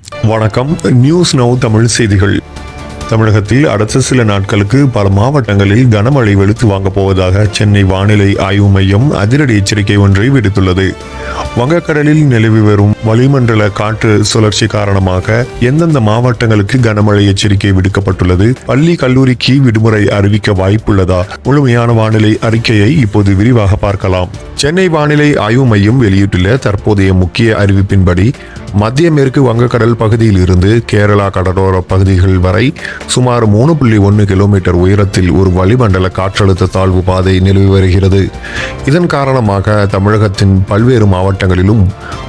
வணக்கம். News now Tamil செய்திகள். தமிழகத்தில் அடுத்த சில நாட்களுக்கு பல மாவட்டங்களில் கனமழை வெளுத்து வாங்கப் போவதாக சென்னை வானிலை ஆய்வு மையம் அதிரடி எச்சரிக்கை ஒன்றை விடுத்துள்ளது. வங்கக்கடலில் நிலவி வரும் வளிமண்டல காற்று சுழற்சி காரணமாக எந்தெந்த மாவட்டங்களுக்கு கனமழை எச்சரிக்கை விடுக்கப்பட்டுள்ளது, பள்ளி கல்லூரிக்கு விடுமுறை அறிவிக்க வாய்ப்புள்ளதா, முழுமையான வானிலை அறிக்கையை இப்போது விரிவாக பார்க்கலாம். சென்னை வானிலை ஆய்வு மையம் வெளியிட்டுள்ள தற்போதைய முக்கிய அறிவிப்பின்படி மத்திய மேற்கு வங்கக்கடல் பகுதியில் இருந்து கேரளா கடலோர பகுதிகள் வரை சுமார் 3.1 கிலோமீட்டர் உயரத்தில் ஒரு வளிமண்டல காற்றழுத்த தாழ்வு பாதை நிலவி வருகிறது. இதன் காரணமாக தமிழகத்தின் பல்வேறு மாவட்டங்களிலும்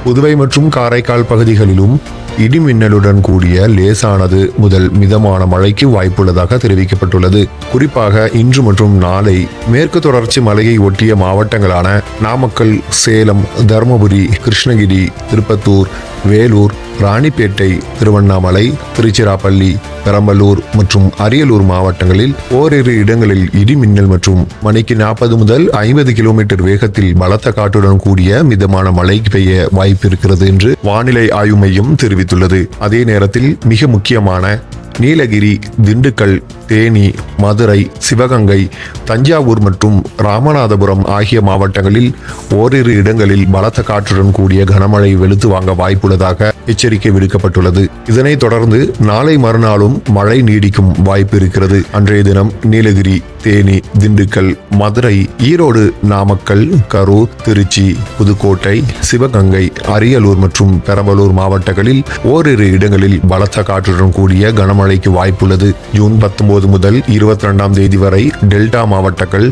புதுவை மற்றும் காரைக்கால் பகுதிகளிலும் இடிமின்னலுடன் கூடிய லேசானது முதல் மிதமான மழைக்கு வாய்ப்புள்ளதாக தெரிவிக்கப்பட்டுள்ளது. குறிப்பாக இன்று மற்றும் நாளை மேற்கு தொடர்ச்சி மலையை ஒட்டிய மாவட்டங்களான நாமக்கல், சேலம், தருமபுரி, கிருஷ்ணகிரி, திருப்பத்தூர், வேலூர், ராணிப்பேட்டை, திருவண்ணாமலை, திருச்சிராப்பள்ளி, பெரம்பலூர் மற்றும் அரியலூர் மாவட்டங்களில் ஓரிரு இடங்களில் இடிமின்னல் மற்றும் மணிக்கு 40 முதல் 50 கிலோமீட்டர் வேகத்தில் பலத்த காற்றுடன் கூடிய மிதமான மழை பெய்ய வாய்ப்பு இருக்கிறது என்று வானிலை ஆய்வு மையம் தெரிவித்துள்ளது. அதே நேரத்தில் மிக முக்கியமான நீலகிரி, திண்டுக்கல், தேனி, மதுரை, சிவகங்கை, தஞ்சாவூர் மற்றும் ராமநாதபுரம் ஆகிய மாவட்டங்களில் ஓரிரு இடங்களில் பலத்த காற்றுடன் கூடிய கனமழை வெளுத்து வாங்க வாய்ப்புள்ளதாக எச்சரிக்கை விடுக்கப்பட்டுள்ளது. இதனைத் தொடர்ந்து நாளை மறுநாளும் மழை நீடிக்கும் வாய்ப்பு இருக்கிறது. அன்றைய தினம் நீலகிரி, தேனி, திண்டுக்கல், மதுரை, ஈரோடு, நாமக்கல், கரூர், திருச்சி, புதுக்கோட்டை, சிவகங்கை, அரியலூர் மற்றும் பெரம்பலூர் மாவட்டங்களில் ஓரிரு இடங்களில் பலத்த காற்றுடன் கூடிய கனமழைக்கு வாய்ப்புள்ளது. ஜூன் 19 முதல் 22ஆம் தேதி வரை டெல்டா மாவட்டங்கள்,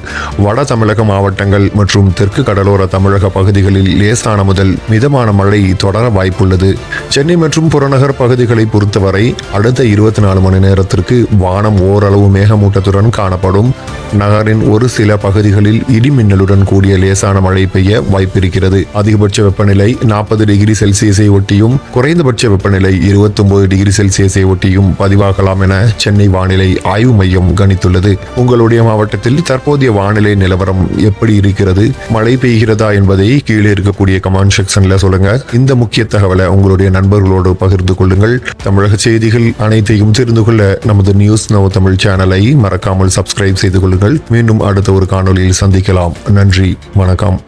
வட தமிழக மாவட்டங்கள் மற்றும் தெற்கு கடலோர தமிழக பகுதிகளில் லேசான முதல் மிதமான மழை தொடர வாய்ப்புள்ளது. சென்னை மற்றும் புறநகர் பகுதிகளை பொறுத்தவரை அடுத்த 24 மணி நேரத்திற்கு வானம் ஓரளவு மேகமூட்டத்துடன் காணப்படும். நகரின் ஒரு சில பகுதிகளில் இடிமின்னலுடன் கூடிய லேசான மழை பெய்ய வாய்ப்பிருக்கிறது. அதிகபட்ச வெப்பநிலை 40 டிகிரி செல்சியஸை ஒட்டியும் குறைந்தபட்ச வெப்பநிலை 29 டிகிரி செல்சியஸை ஒட்டியும் பதிவாகலாம் என சென்னை வானிலை ஆய்வு மையம் கணித்துள்ளது. உங்களுடைய மாவட்டத்தில் தற்போதைய வானிலை நிலவரம் எப்படி இருக்கிறது? மழை பெய்கிறதா என்பதை கீழே இருக்கக்கூடிய கமெண்ட் செக்ஷன்ல சொல்லுங்க. இந்த முக்கிய தகவலை உங்களுடைய நண்பர்களோடு பகிர்ந்து கொள்ளுங்கள். தமிழக செய்திகள் அனைத்தையும் தெரிந்து கொள்ள நமது நியூஸ் நவ் தமிழ் சேனலை மறக்காமல் சப்ஸ்கிரைப் செய்து கொள்ளுங்கள். மீண்டும் அடுத்த ஒரு காணொலியில் சந்திக்கலாம். நன்றி, வணக்கம்.